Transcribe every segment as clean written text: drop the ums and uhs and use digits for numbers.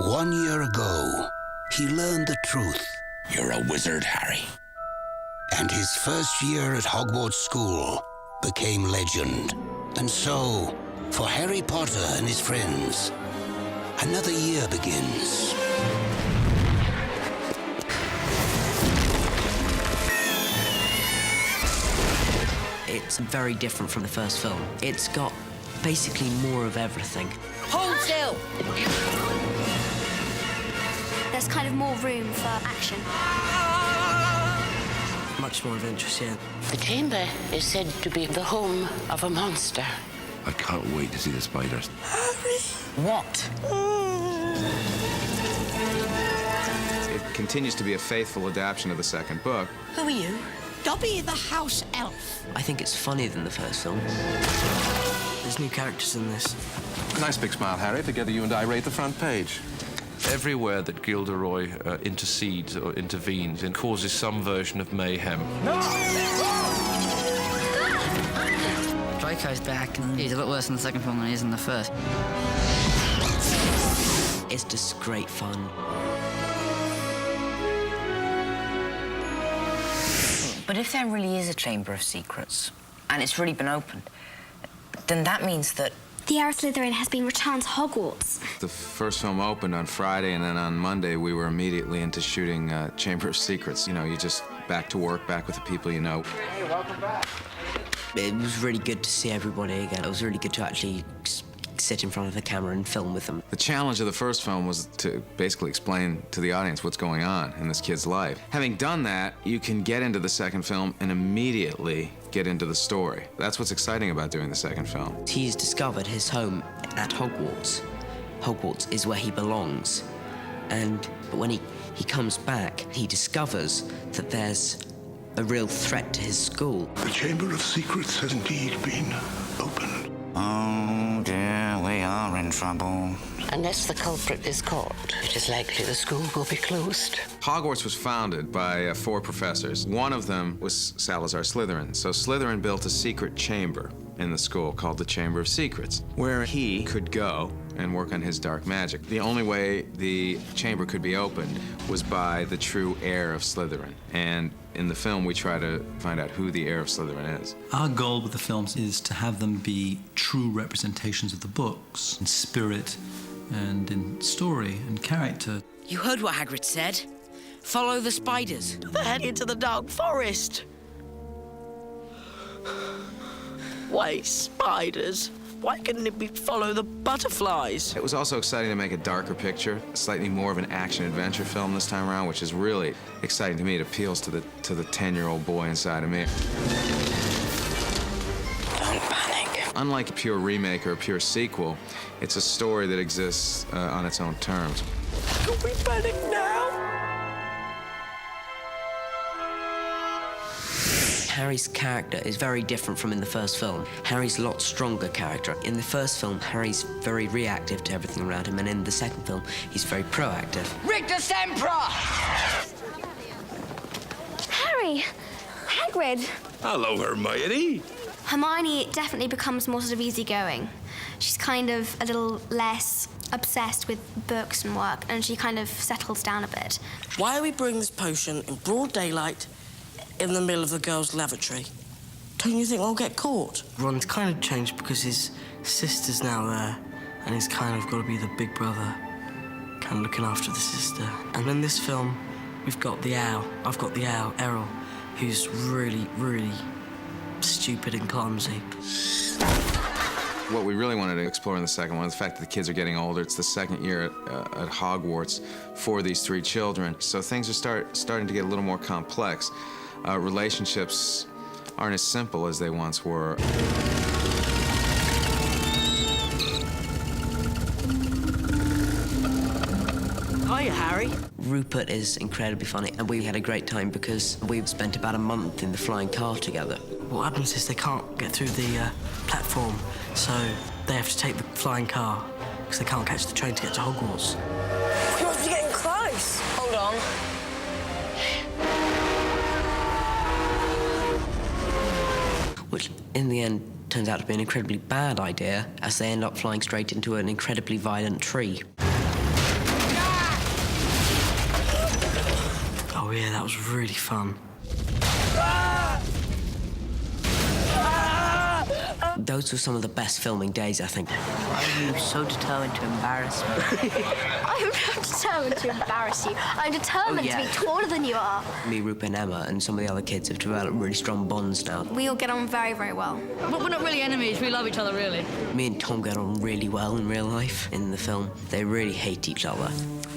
1 year ago, he learned the truth. You're a wizard, Harry. And his first year at Hogwarts School became legend. And so, for Harry Potter and his friends, another year begins. It's very different from the first film. It's got basically more of everything. Hold still! There's kind of more room for action. Much more adventurous, yeah. The chamber is said to be the home of a monster. I can't wait to see the spiders. What? It continues to be a faithful adaptation of the second book. Who are you? Dobby the house elf. I think it's funnier than the first film. There's new characters in this. Nice big smile, Harry. Together you and I rate the front page. Everywhere that Gilderoy intercedes or intervenes and causes some version of mayhem. Draco's back, and he's a lot worse in the second film than he is in the first. It's just great fun. But if there really is a Chamber of Secrets, and it's really been opened, then that means that The Heir of Slytherin has been returned to Hogwarts. The first film opened on Friday, and then on Monday we were immediately into shooting Chamber of Secrets. You know, you just back to work, back with the people you know. Hey, welcome back. It was really good to see everybody again. It was really good to actually sit in front of the camera and film with them. The challenge of the first film was to basically explain to the audience what's going on in this kid's life. Having done that, you can get into the second film and immediately get into the story. That's what's exciting about doing the second film. He's discovered his home at Hogwarts. Hogwarts is where he belongs. But when he comes back, he discovers that there's a real threat to his school. The Chamber of Secrets has indeed been opened. oh dear, we are in trouble. Unless the culprit is caught, it is likely the school will be closed. Hogwarts was founded by 4 professors. One of them was Salazar Slytherin. So Slytherin built a secret chamber in the school called the Chamber of Secrets, where he could go and work on his dark magic. The only way the chamber could be opened was by the true heir of Slytherin. And in the film, we try to find out who the heir of Slytherin is. Our goal with the films is to have them be true representations of the books in spirit and in story and character. You heard what Hagrid said. Follow the spiders. They're heading into the dark forest. Wait, spiders? Why couldn't it be follow the butterflies? It was also exciting to make a darker picture, slightly more of an action-adventure film this time around, which is really exciting to me. It appeals to the 10-year-old boy inside of me. Don't panic. Unlike a pure remake or a pure sequel, it's a story that exists on its own terms. Can we panic now? Harry's character is very different from in the first film. Harry's a lot stronger character. In the first film, Harry's very reactive to everything around him, and in the second film, he's very proactive. Rictus Sempra! Harry! Hagrid! Hello, Hermione. Hermione definitely becomes more sort of easygoing. She's kind of a little less obsessed with books and work, and she kind of settles down a bit. Why are we brewing this potion in broad daylight in the middle of the girls' lavatory? Don't you think we'll get caught? Ron's kind of changed because his sister's now there, and he's kind of got to be the big brother, kind of looking after the sister. And in this film, we've got the owl. I've got the owl, Errol, who's really, really stupid and clumsy. What we really wanted to explore in the second one is the fact that the kids are getting older. It's the second year at Hogwarts for these 3 children. So things are starting to get a little more complex. Relationships aren't as simple as they once were. Hiya, Harry. Rupert is incredibly funny, and we had a great time because we spent about a month in the flying car together. What happens is they can't get through the platform, so they have to take the flying car because they can't catch the train to get to Hogwarts. We must be getting close. Hold on. Which, in the end, turns out to be an incredibly bad idea, as they end up flying straight into an incredibly violent tree. Oh yeah, that was really fun. Those were some of the best filming days, I think. Why are you so determined to embarrass me? I'm not determined to embarrass you. I'm determined to be taller than you are. Me, Rupert and Emma and some of the other kids have developed really strong bonds now. We all get on very, very well. But we're not really enemies. We love each other, really. Me and Tom get on really well in real life. In the film, they really hate each other.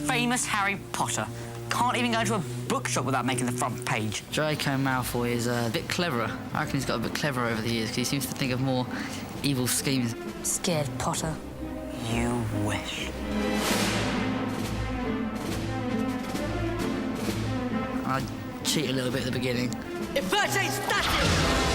Famous Harry Potter. Can't even go to a bookshop without making the front page. Draco Malfoy is a bit cleverer. I reckon he's got a bit cleverer over the years because he seems to think of more evil schemes. Scared Potter? You wish. I cheat a little bit at the beginning. Inverted statue!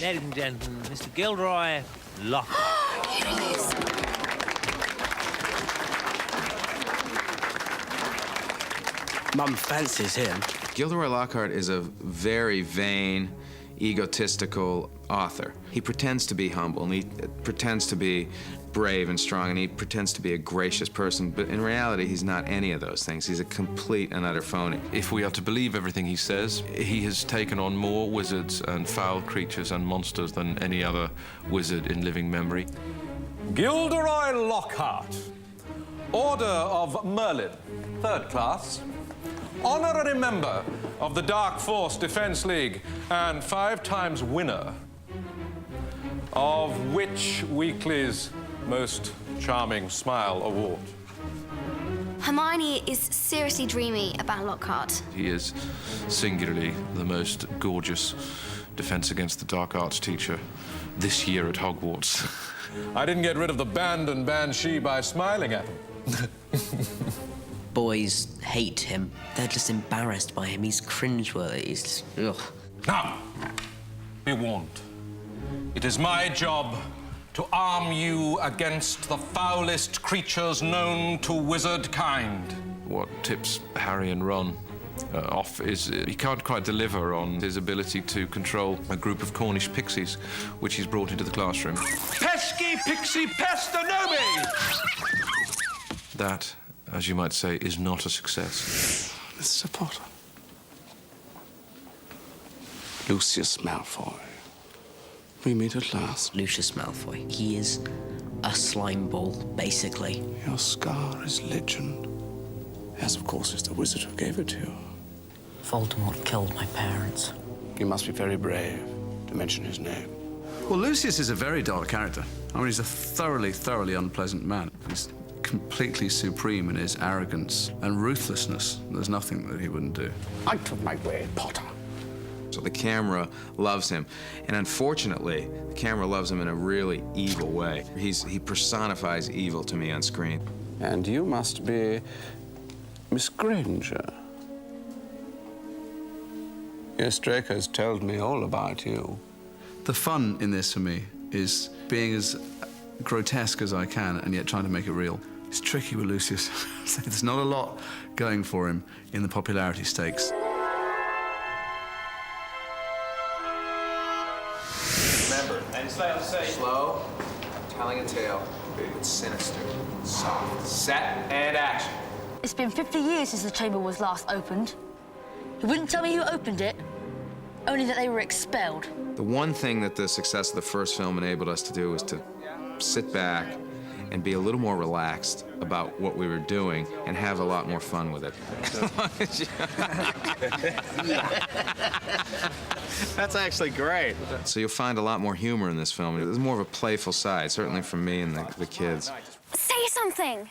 Ladies and gentlemen, Mr. Gilderoy Lockhart. Here he is. Mum fancies him. Gilderoy Lockhart is a very vain, egotistical author. He pretends to be humble, and he pretends to be brave and strong, and he pretends to be a gracious person, but in reality, he's not any of those things. He's a complete and utter phony. If we are to believe everything he says, he has taken on more wizards and foul creatures and monsters than any other wizard in living memory. Gilderoy Lockhart, Order of Merlin, 3rd class, honorary member of the Dark Force Defense League, and 5 times winner of Witch Weekly's Most Charming Smile Award. Hermione is seriously dreamy about Lockhart. He is singularly the most gorgeous Defense Against the Dark Arts teacher this year at Hogwarts. I didn't get rid of the band and banshee by smiling at him. Boys hate him. They're just embarrassed by him. He's cringeworthy. He's just, ugh. Now, be warned. It is my job to arm you against the foulest creatures known to wizard kind. What tips Harry and Ron off is he can't quite deliver on his ability to control a group of Cornish pixies, which he's brought into the classroom. Pesky pixie pestanomi! That, as you might say, is not a success. Mr. Potter. Lucius Malfoy. We meet at last. Lucius Malfoy. He is a slime ball, basically. Your scar is legend. As, of course, is the wizard who gave it to you. Voldemort killed my parents. You must be very brave to mention his name. Well, Lucius is a very dull character. I mean, he's a thoroughly, thoroughly unpleasant man. He's completely supreme in his arrogance and ruthlessness. There's nothing that he wouldn't do. Out of my way, Potter. So the camera loves him, and unfortunately, the camera loves him in a really evil way. He personifies evil to me on screen. And you must be Miss Granger. Yes, Draco's told me all about you. The fun in this for me is being as grotesque as I can and yet trying to make it real. It's tricky with Lucius. There's not a lot going for him in the popularity stakes. Remember, and slow, telling a tale. It's sinister, soft, set, and action. It's been 50 years since the chamber was last opened. You wouldn't tell me who opened it, only that they were expelled. The one thing that the success of the first film enabled us to do was to sit back and be a little more relaxed about what we were doing and have a lot more fun with it. That's actually great. So you'll find a lot more humor in this film. There's more of a playful side, certainly from me and the kids. Say something!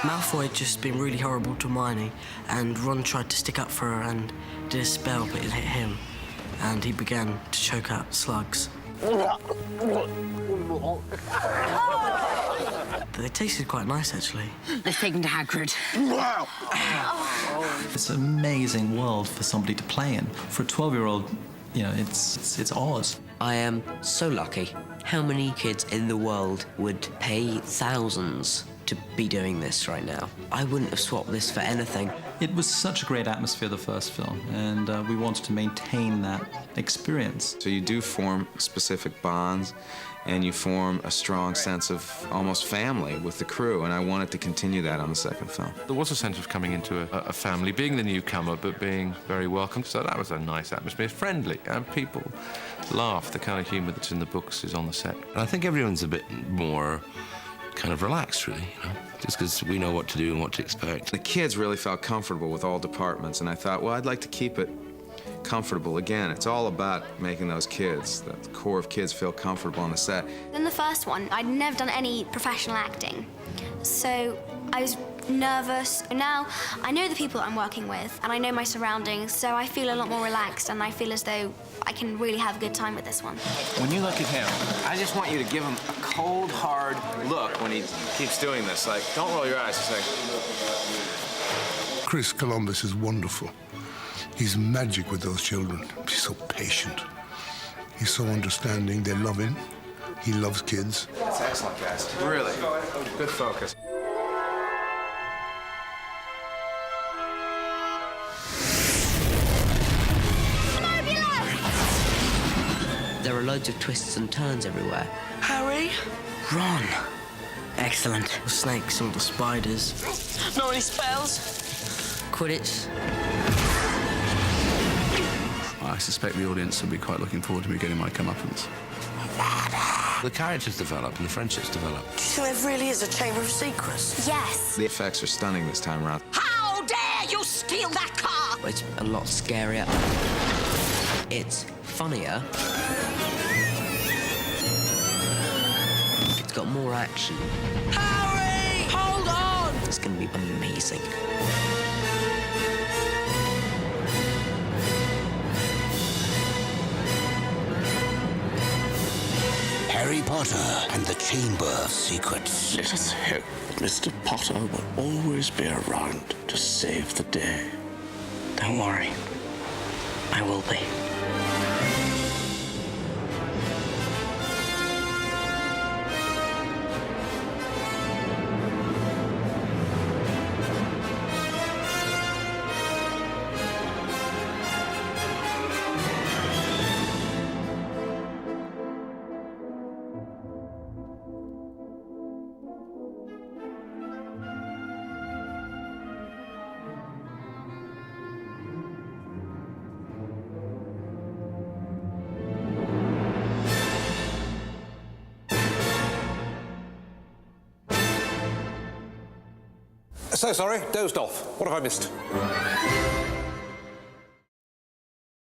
Malfoy had just been really horrible to Hermione, and Ron tried to stick up for her and did a spell, but it hit him, and he began to choke out slugs. They tasted quite nice, actually. Let's take him to Hagrid. It's an amazing world for somebody to play in. For a 12-year-old, you know, it's Oz. I am so lucky. How many kids in the world would pay thousands to be doing this right now. I wouldn't have swapped this for anything. It was such a great atmosphere, the first film, and we wanted to maintain that experience. So you do form specific bonds, and you form a strong sense of almost family with the crew, and I wanted to continue that on the second film. There was a sense of coming into a family, being the newcomer, but being very welcome. So that was a nice atmosphere, friendly, and people laugh. The kind of humour that's in the books is on the set. I think everyone's a bit more kind of relaxed, really, you know, just because we know what to do and what to expect. The kids really felt comfortable with all departments, and I thought, well, I'd like to keep it comfortable. Again, it's all about making those kids, the core of kids, feel comfortable on the set. In the first one, I'd never done any professional acting, so I was nervous. Now I know the people I'm working with, and I know my surroundings, so I feel a lot more relaxed, and I feel as though I can really have a good time with this one. When you look at him, I just want you to give him a cold, hard look when he keeps doing this. Like, don't roll your eyes. Just like... Chris Columbus is wonderful. He's magic with those children. He's so patient. He's so understanding. They love him. He loves kids. That's excellent, guys. Really. Good focus. There are loads of twists and turns everywhere. Harry? Ron. Excellent. The snakes and the spiders. Not any spells? Quidditch. I suspect the audience will be quite looking forward to me getting my comeuppance. The characters develop and the friendships develop. Do you think there really is a Chamber of Secrets? Yes. The effects are stunning this time around. How dare you steal that car? It's a lot scarier. It's funnier. It's got more action. Harry! Hold on! It's going to be amazing. Harry Potter and the Chamber of Secrets. Let us hope that Mr. Potter will always be around to save the day. Don't worry. I will be. So sorry, dozed off. What have I missed?